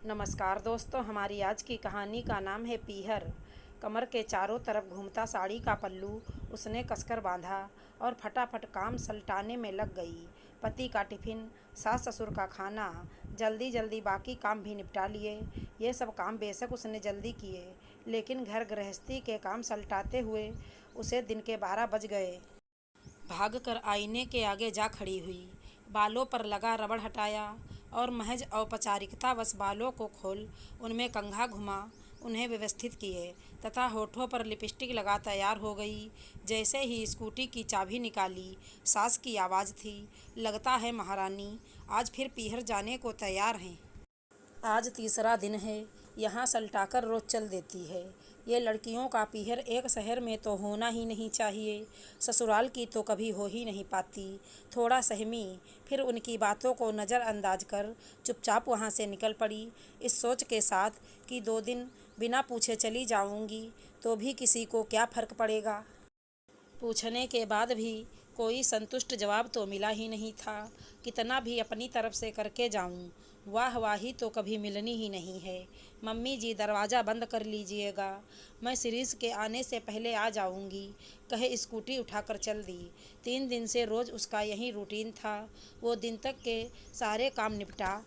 नमस्कार दोस्तों, हमारी आज की कहानी का नाम है पीहर। कमर के चारों तरफ घूमता साड़ी का पल्लू उसने कसकर बांधा और फटाफट काम सलटाने में लग गई। पति का टिफिन, सास ससुर का खाना, जल्दी जल्दी बाकी काम भी निपटा लिए। ये सब काम बेशक उसने जल्दी किए, लेकिन घर गृहस्थी के काम सलटाते हुए उसे दिन के 12 बज गए। भागकर आईने के आगे जा खड़ी हुई, बालों पर लगा रबड़ हटाया और महज औपचारिकतावश बालों को खोल उनमें कंघा घुमा उन्हें व्यवस्थित किए तथा होठों पर लिपस्टिक लगा तैयार हो गई। जैसे ही स्कूटी की चाबी निकाली, सास की आवाज़ थी, लगता है महारानी आज फिर पीहर जाने को तैयार हैं। आज तीसरा दिन है, यहाँ सलटाकर रोज चल देती है। ये लड़कियों का पीहर एक शहर में तो होना ही नहीं चाहिए, ससुराल की तो कभी हो ही नहीं पाती। थोड़ा सहमी, फिर उनकी बातों को नज़रअंदाज कर चुपचाप वहाँ से निकल पड़ी, इस सोच के साथ कि 2 दिन बिना पूछे चली जाऊँगी तो भी किसी को क्या फ़र्क पड़ेगा। पूछने के बाद भी कोई संतुष्ट जवाब तो मिला ही नहीं था। कितना भी अपनी तरफ से करके जाऊं, वाहवाही तो कभी मिलनी ही नहीं है। मम्मी जी दरवाज़ा बंद कर लीजिएगा, मैं शिरीष के आने से पहले आ जाऊंगी, कहे स्कूटी उठाकर चल दी। 3 दिन से रोज़ उसका यही रूटीन था। वो दिन तक के सारे काम निपटा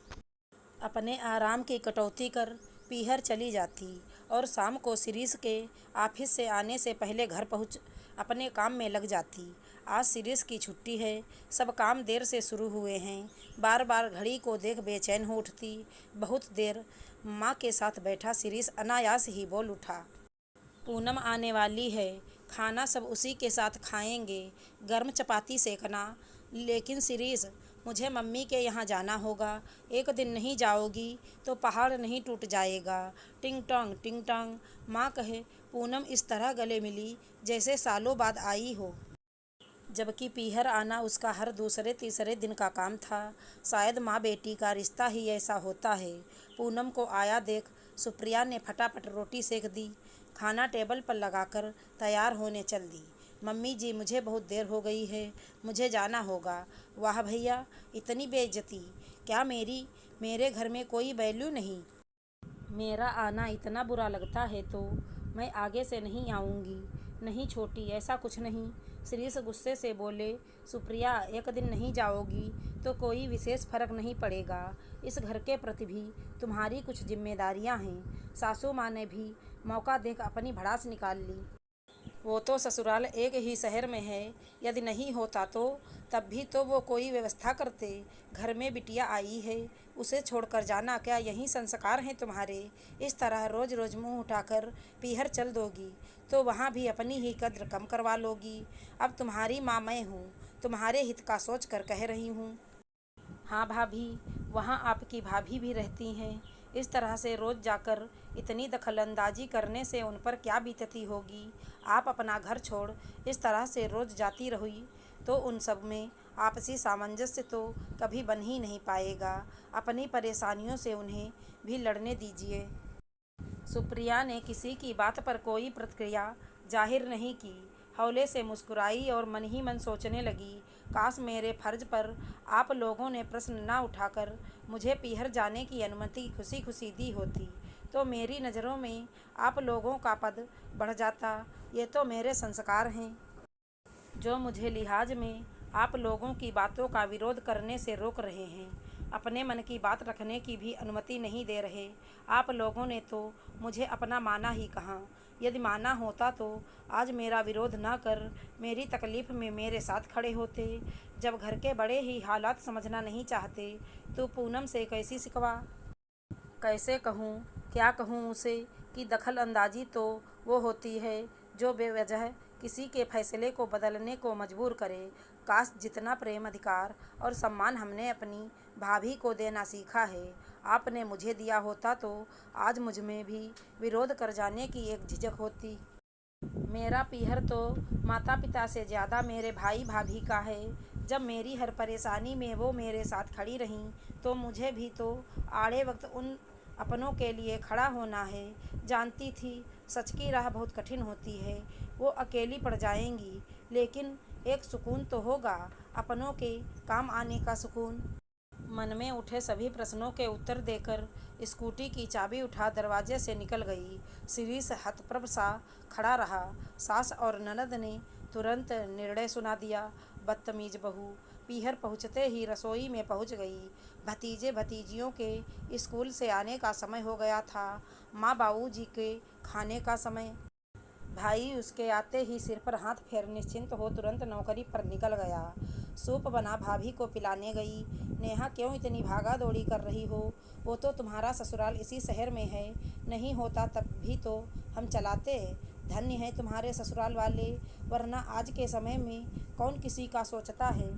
अपने आराम की कटौती कर पीहर चली जाती और शाम को शिरीष के ऑफिस से आने से पहले घर पहुंच अपने काम में लग जाती। आज शिरीष की छुट्टी है, सब काम देर से शुरू हुए हैं। बार बार घड़ी को देख बेचैन हो उठती। बहुत देर माँ के साथ बैठा शिरीष अनायास ही बोल उठा, पूनम आने वाली है, खाना सब उसी के साथ खाएंगे, गर्म चपाती सेकना। लेकिन शिरीष, मुझे मम्मी के यहाँ जाना होगा, एक दिन नहीं जाओगी तो पहाड़ नहीं टूट जाएगा। टिंग टोंग माँ कहे पूनम इस तरह गले मिली जैसे सालों बाद आई हो, जबकि पीहर आना उसका हर दूसरे तीसरे दिन का काम था। शायद माँ बेटी का रिश्ता ही ऐसा होता है। पूनम को आया देख सुप्रिया ने फटाफट रोटी सेक दी, खाना टेबल पर लगाकर तैयार होने चल दी। मम्मी जी, मुझे बहुत देर हो गई है, मुझे जाना होगा। वाह भैया, इतनी बेइज्जती! क्या मेरे घर में कोई वैल्यू नहीं? मेरा आना इतना बुरा लगता है तो मैं आगे से नहीं आऊँगी। नहीं छोटी, ऐसा कुछ नहीं। शिरीष गुस्से से बोले, सुप्रिया, एक दिन नहीं जाओगी तो कोई विशेष फर्क नहीं पड़ेगा। इस घर के प्रति भी तुम्हारी कुछ जिम्मेदारियां हैं। सासू माँ ने भी मौका देख अपनी भड़ास निकाल ली। वो तो ससुराल एक ही शहर में है, यदि नहीं होता तो तब भी तो वो कोई व्यवस्था करते। घर में बिटिया आई है, उसे छोड़कर जाना क्या यही संस्कार हैं तुम्हारे? इस तरह रोज़ रोज़ मुंह उठाकर पीहर चल दोगी तो वहाँ भी अपनी ही कद्र कम करवा लोगी। अब तुम्हारी माँ मैं हूँ, तुम्हारे हित का सोच कर कह रही हूँ। हाँ भाभी, वहाँ आपकी भाभी भी रहती हैं। इस तरह से रोज़ जाकर इतनी दखलंदाजी करने से उन पर क्या बीतती होगी। आप अपना घर छोड़ इस तरह से रोज़ जाती रही तो उन सब में आपसी सामंजस्य तो कभी बन ही नहीं पाएगा। अपनी परेशानियों से उन्हें भी लड़ने दीजिए। सुप्रिया ने किसी की बात पर कोई प्रतिक्रिया जाहिर नहीं की, हौले से मुस्कुराई और मन ही मन सोचने लगी, काश मेरे फर्ज पर आप लोगों ने प्रश्न न उठाकर मुझे पीहर जाने की अनुमति खुशी खुशी दी होती तो मेरी नज़रों में आप लोगों का पद बढ़ जाता। ये तो मेरे संस्कार हैं जो मुझे लिहाज में आप लोगों की बातों का विरोध करने से रोक रहे हैं। अपने मन की बात रखने की भी अनुमति नहीं दे रहे। आप लोगों ने तो मुझे अपना माना ही कहाँ। यदि माना होता तो आज मेरा विरोध न कर मेरी तकलीफ़ में मेरे साथ खड़े होते। जब घर के बड़े ही हालात समझना नहीं चाहते तो पूनम से कैसी शिकवा? कैसे कहूँ, क्या कहूँ उसे कि दखल अंदाजी तो वो होती है जो बेवजह किसी के फैसले को बदलने को मजबूर करे। काश जितना प्रेम, अधिकार और सम्मान हमने अपनी भाभी को देना सीखा है आपने मुझे दिया होता तो आज मुझ में भी विरोध कर जाने की एक झिझक होती। मेरा पीहर तो माता पिता से ज़्यादा मेरे भाई भाभी का है। जब मेरी हर परेशानी में वो मेरे साथ खड़ी रहीं तो मुझे भी तो आड़े वक्त उन अपनों के लिए खड़ा होना है। जानती थी सच की राह बहुत कठिन होती है, वो अकेली पड़ जाएंगी, लेकिन एक सुकून तो होगा, अपनों के काम आने का सुकून। मन में उठे सभी प्रश्नों के उत्तर देकर स्कूटी की चाबी उठा दरवाजे से निकल गई। शिरीष हतप्रभ सा खड़ा रहा। सास और ननद ने तुरंत निर्णय सुना दिया। बदतमीज बहू पीहर पहुँचते ही रसोई में पहुँच गई। भतीजे भतीजियों के स्कूल से आने का समय हो गया था। माँ बाबूजी के खाने का समय। भाई उसके आते ही सिर पर हाथ फेर निश्चिंत हो तुरंत नौकरी पर निकल गया। सूप बना भाभी को पिलाने गई। नेहा क्यों इतनी भागा दौड़ी कर रही हो? वो तो तुम्हारा ससुराल इसी शहर में है, नहीं होता तब भी तो हम चलाते। धन्य है तुम्हारे ससुराल वाले, वरना आज के समय में कौन किसी का सोचता है।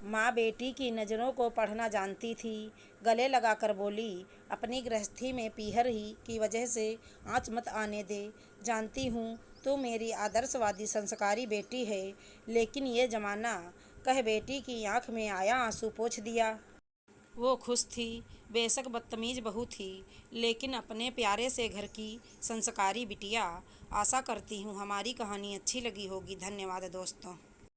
माँ बेटी की नज़रों को पढ़ना जानती थी। गले लगाकर बोली, अपनी गृहस्थी में पीहर ही की वजह से आँच मत आने दे। जानती हूँ तू मेरी आदर्शवादी संस्कारी बेटी है, लेकिन ये जमाना, कह बेटी की आँख में आया आंसू पोंछ दिया। वो खुश थी, बेशक बदतमीज बहू थी, लेकिन अपने प्यारे से घर की संस्कारी बिटिया। आशा करती हूँ हमारी कहानी अच्छी लगी होगी। धन्यवाद दोस्तों।